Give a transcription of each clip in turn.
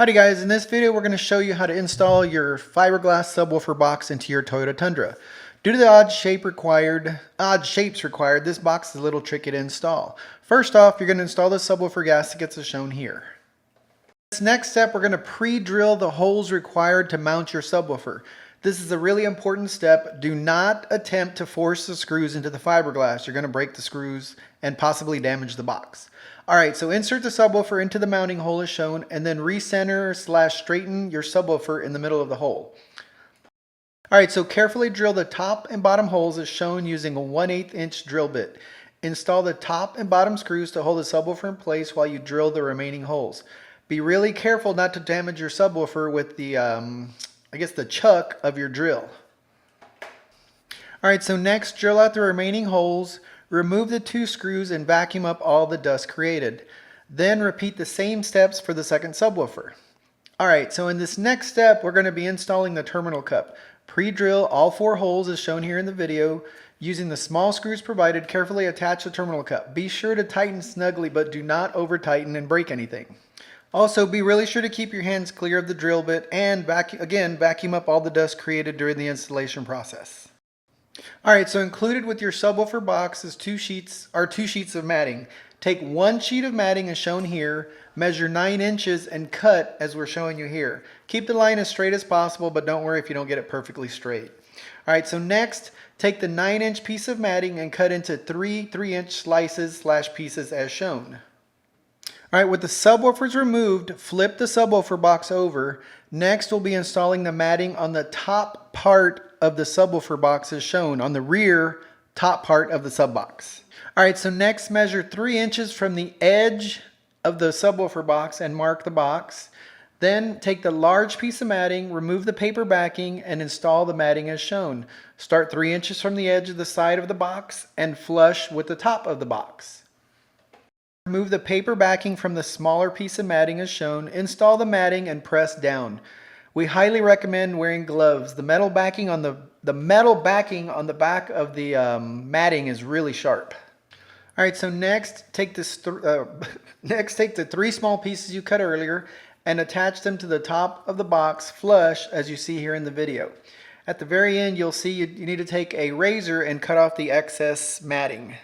Howdy guys, in this video we're going to show you how to install your fiberglass subwoofer box into your Toyota Tundra. Due to the odd shapes required, this box is a little tricky to install. First off, you're going to install the subwoofer gaskets as shown here. This next step, we're going to pre-drill the holes required to mount your subwoofer. This is a really important step. Do not attempt to force the screws into the fiberglass. You're going to break the screws and possibly damage the box. Alright, so insert the subwoofer into the mounting hole as shown and then recenter/straighten your subwoofer in the middle of the hole. Alright, so carefully drill the top and bottom holes as shown using a 1/8 inch drill bit. Install the top and bottom screws to hold the subwoofer in place while you drill the remaining holes. Be really careful not to damage your subwoofer with the, the chuck of your drill. Alright, so next drill out the remaining holes. Remove the 2 screws and vacuum up all the dust created. Then repeat the same steps for the second subwoofer. Alright, so in this next step, we're going to be installing the terminal cup. Pre-drill all 4 holes as shown here in the video. Using the small screws provided, carefully attach the terminal cup. Be sure to tighten snugly, but do not over tighten and break anything. Also, be really sure to keep your hands clear of the drill bit and vacuum up all the dust created during the installation process. Alright, so included with your subwoofer box is 2 sheets of matting. Take 1 sheet of matting as shown here, measure 9 inches and cut as we're showing you here. Keep the line as straight as possible, but don't worry if you don't get it perfectly straight. Alright, so next, take the 9-inch piece of matting and cut into 3 3-inch slices/pieces as shown. Alright, with the subwoofers removed, flip the subwoofer box over. Next, we'll be installing the matting on the top part of the subwoofer box as shown, on the rear top part of the sub box. Alright, so next measure 3 inches from the edge of the subwoofer box and mark the box. Then take the large piece of matting, remove the paper backing, and install the matting as shown. Start 3 inches from the edge of the side of the box and flush with the top of the box. Remove the paper backing from the smaller piece of matting as shown, install the matting and press down. We highly recommend wearing gloves. The metal backing on the back of the matting is really sharp. Alright, so next take the 3 small pieces you cut earlier and attach them to the top of the box flush as you see here in the video. At the very end you'll see you need to take a razor and cut off the excess matting.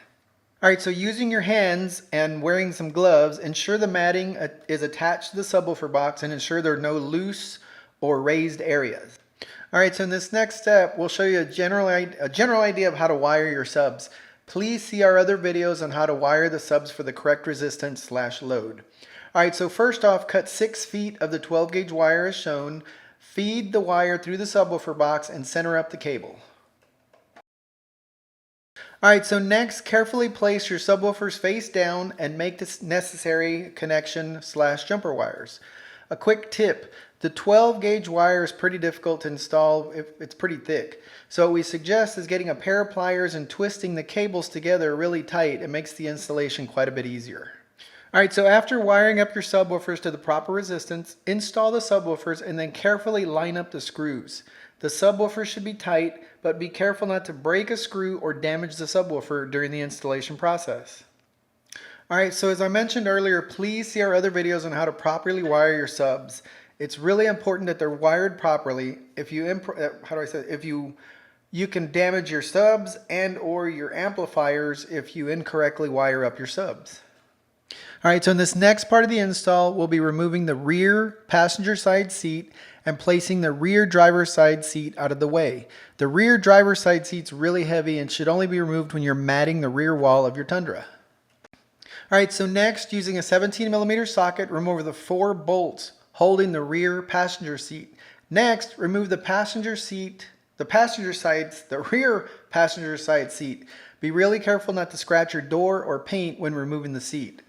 Alright, so using your hands and wearing some gloves, ensure the matting is attached to the subwoofer box and ensure there are no loose or raised areas. Alright, so in this next step, we'll show you a general idea of how to wire your subs. Please see our other videos on how to wire the subs for the correct resistance/load. Alright, so first off, cut 6 feet of the 12 gauge wire as shown. Feed the wire through the subwoofer box and center up the cable. Alright, so next, carefully place your subwoofers face down and make the necessary connection/jumper wires. A quick tip, the 12 gauge wire is pretty difficult to install. It's pretty thick. So what we suggest is getting a pair of pliers and twisting the cables together really tight. It makes the installation quite a bit easier. Alright, so after wiring up your subwoofers to the proper resistance, install the subwoofers and then carefully line up the screws. The subwoofer should be tight, but be careful not to break a screw or damage the subwoofer during the installation process. Alright, so as I mentioned earlier, please see our other videos on how to properly wire your subs. It's really important that they're wired properly. If you can damage your subs and or your amplifiers if you incorrectly wire up your subs. Alright, so in this next part of the install, we'll be removing the rear passenger side seat and placing the rear driver's side seat out of the way. The rear driver's side seat's really heavy and should only be removed when you're matting the rear wall of your Tundra. Alright, so next, using a 17mm socket, remove the 4 bolts holding the rear passenger seat. Next, remove the rear passenger side seat. Be really careful not to scratch your door or paint when removing the seat.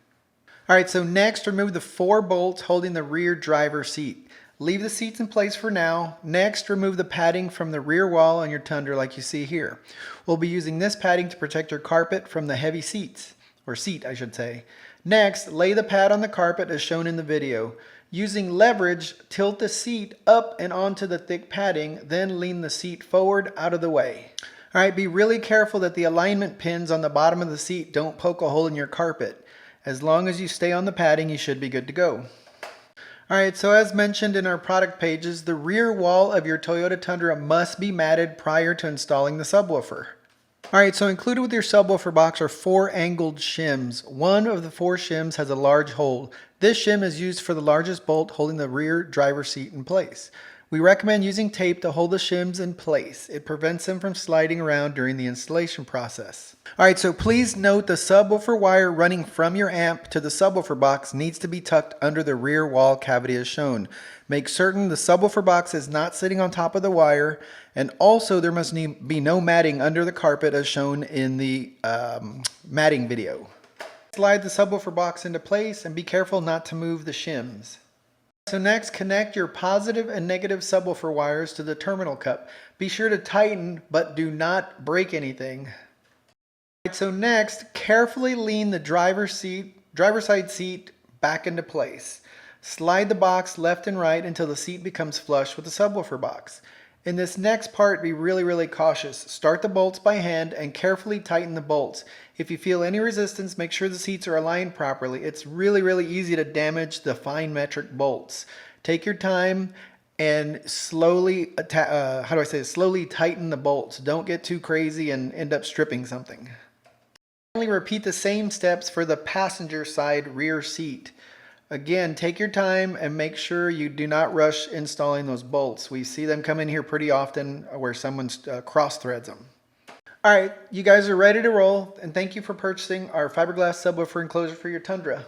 Alright, so next, remove the 4 bolts holding the rear driver seat. Leave the seats in place for now. Next, remove the padding from the rear wall on your Tundra like you see here. We'll be using this padding to protect your carpet from the heavy seat, I should say. Next, lay the pad on the carpet as shown in the video. Using leverage, tilt the seat up and onto the thick padding, then lean the seat forward out of the way. Alright, be really careful that the alignment pins on the bottom of the seat don't poke a hole in your carpet. As long as you stay on the padding, you should be good to go. All right, so as mentioned in our product pages, the rear wall of your Toyota Tundra must be matted prior to installing the subwoofer. All right, so included with your subwoofer box are 4 angled shims. One of the 4 shims has a large hole. This shim is used for the largest bolt holding the rear driver's seat in place. We recommend using tape to hold the shims in place. It prevents them from sliding around during the installation process. All right, so please note the subwoofer wire running from your amp to the subwoofer box needs to be tucked under the rear wall cavity as shown. Make certain the subwoofer box is not sitting on top of the wire, and also there must be no matting under the carpet as shown in the matting video. Slide the subwoofer box into place and be careful not to move the shims. So next, connect your positive and negative subwoofer wires to the terminal cup. Be sure to tighten, but do not break anything. So next, carefully lean the driver's side seat back into place. Slide the box left and right until the seat becomes flush with the subwoofer box. In this next part, be really cautious. Start the bolts by hand and carefully tighten the bolts. If you feel any resistance, make sure the seats are aligned properly. It's really easy to damage the fine metric bolts. Take your time and slowly tighten the bolts. Don't get too crazy and end up stripping something. Finally, repeat the same steps for the passenger side rear seat. Again, take your time and make sure you do not rush installing those bolts. We see them come in here pretty often where someone's cross threads them. All right, you guys are ready to roll, and thank you for purchasing our fiberglass subwoofer enclosure for your Tundra.